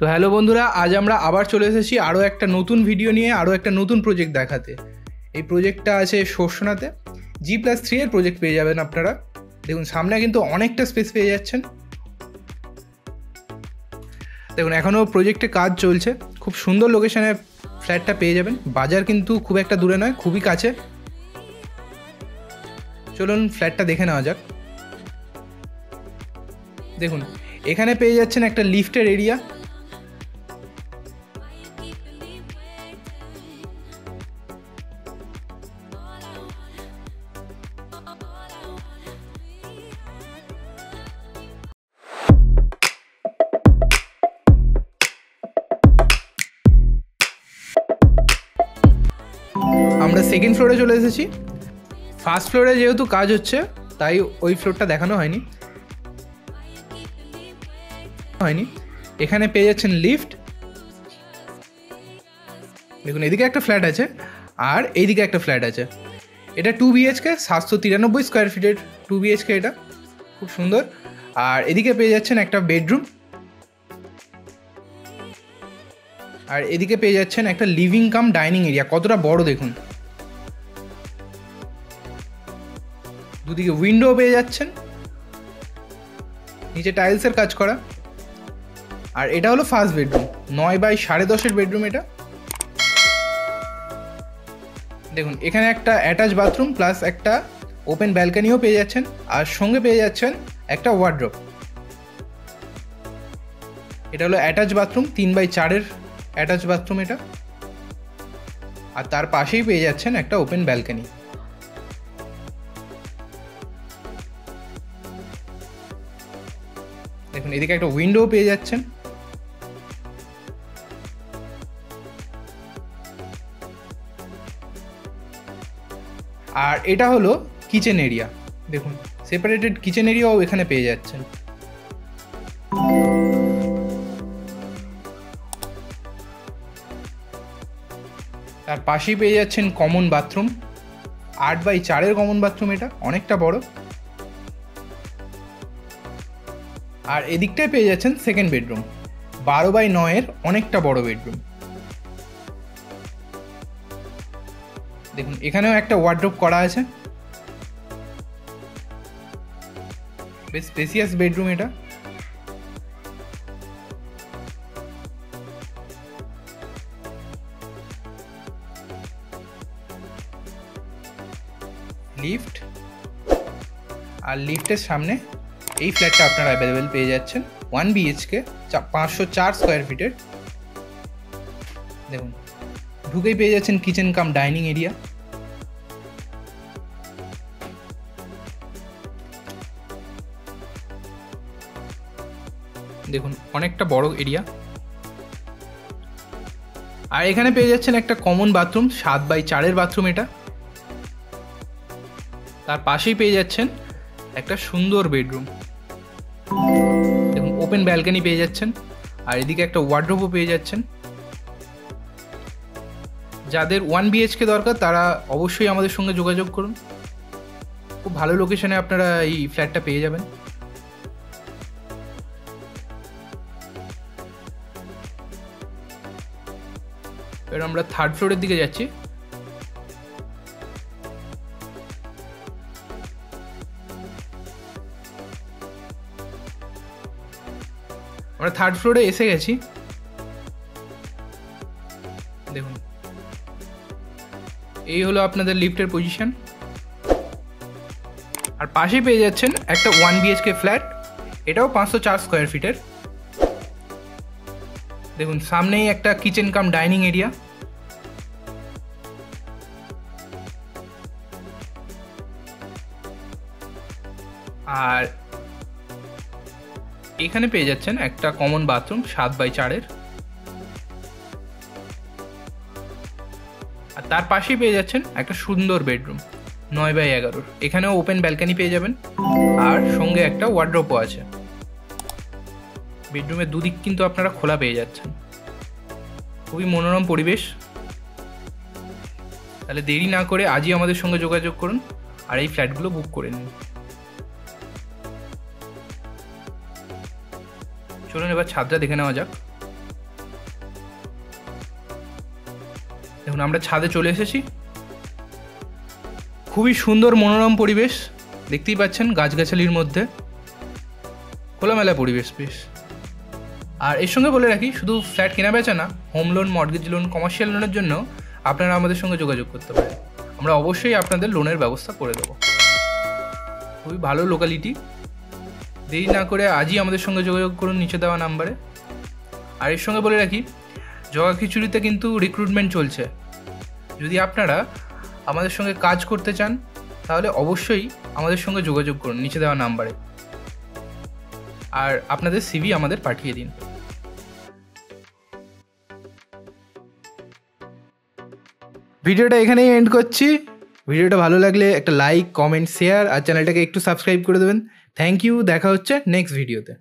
Hello বন্ধুরা, আজ আমরা আবার চলে এসেছি আরও একটা নতুন ভিডিও নিয়ে, আরও একটা নতুন প্রজেক্ট দেখাতে। এই প্রজেক্টটা আছে শোষণাতে, G+3 এর প্রজেক্ট পেয়ে যাবেন আপনারা। দেখুন সামনে কিন্তু অনেকটা স্পেস পেয়ে যাচ্ছেন। দেখুন এখনও প্রজেক্টে কাজ চলছে, খুব সুন্দর লোকেশনে ফ্ল্যাটটা পেয়ে যাবেন। বাজার কিন্তু খুব একটা দূরে নয়, খুবই কাছে। চলুন ফ্ল্যাটটা দেখে নেওয়া যাক। দেখুন এখানে পেয়ে যাচ্ছেন একটা লিফটের এরিয়া। আমরা সেকেন্ড ফ্লোরে চলে এসেছি। ফার্স্ট ফ্লোরে যেহেতু কাজ হচ্ছে তাই ওই ফ্লোরটা দেখানো হয়নি। এখানে পেয়ে যাচ্ছেন লিফট। দেখুন এদিকে একটা ফ্ল্যাট আছে আর এইদিকে একটা ফ্ল্যাট আছে। এটা 2 BHK, 793 স্কোয়ার ফিটের 2 BHK, এটা খুব সুন্দর। আর এদিকে পেয়ে যাচ্ছেন একটা বেডরুম, আর এদিকে পেয়ে যাচ্ছেন একটা লিভিং কাম ডাইনিং এরিয়া। কতটা বড় দেখুন, দুদিকে উইন্ডো পেয়ে যাচ্ছেন, নিচে টাইলসের কাজ করা। আর এটা হলো ফার্স্ট বেডরুম, 9x10.5 বেডরুম এটা। দেখুন এখানে একটা অ্যাটাচ বাথরুম প্লাস একটা ওপেন ব্যালকনিও পেয়ে যাচ্ছেন, আর সঙ্গে পেয়ে যাচ্ছেন একটা ওয়ার্ড্রপ। এটা হলো attach bathroom, 3x4 attach bathroom এটা। আর তার পাশেই পেয়ে যাচ্ছেন একটা ওপেন ব্যালকনি। দেখুন এদিকে একটা উইন্ডো পেয়ে যাচ্ছেন। আর এটা হলো কিচেন এরিয়া। দেখুন সেপারেটেড কিচেন এরিয়াও এখানে পেয়ে যাচ্ছেন। তার পাশেই পেয়ে যাচ্ছেন common bathroom, 8x4 common bathroom, এটা অনেকটা বড়। আর এদিকটায় পেয়ে যাচ্ছেন সেকেন্ড বেডরুম, 12x9 অনেকটা বড় বেডরুম। দেখুন এখানেও একটা ওয়ার্ড্রোব করা আছে, বেশ স্পেসিয়াস বেডরুম এটা। লিফট, আর লিফটের সামনে এই ফ্ল্যাটটা আপনারা অ্যাভেলেবেল পেয়ে যাচ্ছেন, 1 BHK, 504 স্কোয়ার ফিটের। দেখুন ঢুকেই পেয়ে যাচ্ছেন কিচেন কাম ডাইনিং এরিয়া। দেখুন অনেকটা বড় এরিয়া। আর এখানে পেয়ে যাচ্ছেন একটা কমন বাথরুম, 7x4 বাথরুম এটা। তার পাশেই পেয়ে যাচ্ছেন একটা সুন্দর বেডরুম। দেখুন ওপেন ব্যালকনি পেয়ে যাচ্ছেন, আর এদিকে একটা ওয়ার্ড্রোবও পেয়ে যাচ্ছেন। যাদের 1 BHK দরকার তারা অবশ্যই আমাদের সঙ্গে যোগাযোগ করুন। খুব ভালো লোকেশনে আপনারা এই ফ্ল্যাটটা পেয়ে যাবেন। এবার আমরা থার্ড ফ্লোরের দিকে যাচ্ছি। আমরা থার্ড ফ্লোরে এসে গেছি। দেখুন এই হলো আপনাদের লিফটের পজিশন। আর পাশেই পেয়ে যাচ্ছেন একটা 1 BHK ফ্ল্যাট, এটাও 504 স্কোয়ার ফিটের। দেখুন সামনেই একটা কিচেন কাম ডাইনিং এরিয়া। আর এখানে পেয়ে যাচ্ছেন একটা কমন বাথরুম, 7x4। আর তার পাশেই পেয়ে যাচ্ছেন একটা সুন্দর বেডরুম, 9x11। এখানেও ওপেন ব্যালকনি পেয়ে যাবেন, আর সঙ্গে একটা ওয়ার্ড্রোবও আছে। বেডরুমের দুদিক কিন্তু আপনারা খোলা পেয়ে যাচ্ছেন, খুবই মনোরম পরিবেশ। তাহলে দেরি না করে আজই আমাদের সঙ্গে যোগাযোগ করুন আর এই ফ্ল্যাটগুলো বুক করে নিন। চলুন এবার ছাদটা দেখে নেওয়া যাক। দেখুন আমরা ছাদে চলে এসেছি। খুবই সুন্দর মনোরম পরিবেশ, দেখতেই পাচ্ছেন গাছগাছালির মধ্যে খোলামেলা পরিবেশ বেশ। আর এর সঙ্গে বলে রাখি, শুধু ফ্ল্যাট কেনা বেচা না, home loan, mortgage loan, commercial লোনের জন্য আপনারা আমাদের সঙ্গে যোগাযোগ করতে পারেন। আমরা অবশ্যই আপনাদের লোনের ব্যবস্থা করে দেবো। খুবই ভালো লোকালিটি। দেরি না করে আজই আমাদের সঙ্গে যোগাযোগ করুন নিচে দেওয়া নাম্বারে। আর এর সঙ্গে বলে রাখি, জগাখিচুড়িতে কিন্তু রিক্রুটমেন্ট চলছে। যদি আপনারা আমাদের সঙ্গে কাজ করতে চান তাহলে অবশ্যই আমাদের সঙ্গে যোগাযোগ করুন নিচে দেওয়া নাম্বারে, আর আপনাদের সিভি আমাদের পাঠিয়ে দিন। ভিডিওটা এখানেই এন্ড করছি। ভিডিওটা ভালো লাগলে একটা লাইক, কমেন্ট, শেয়ার আর চ্যানেলটাকে একটু সাবস্ক্রাইব করে দেবেন। Thank you. দেখা হচ্ছে নেক্সট ভিডিওতে।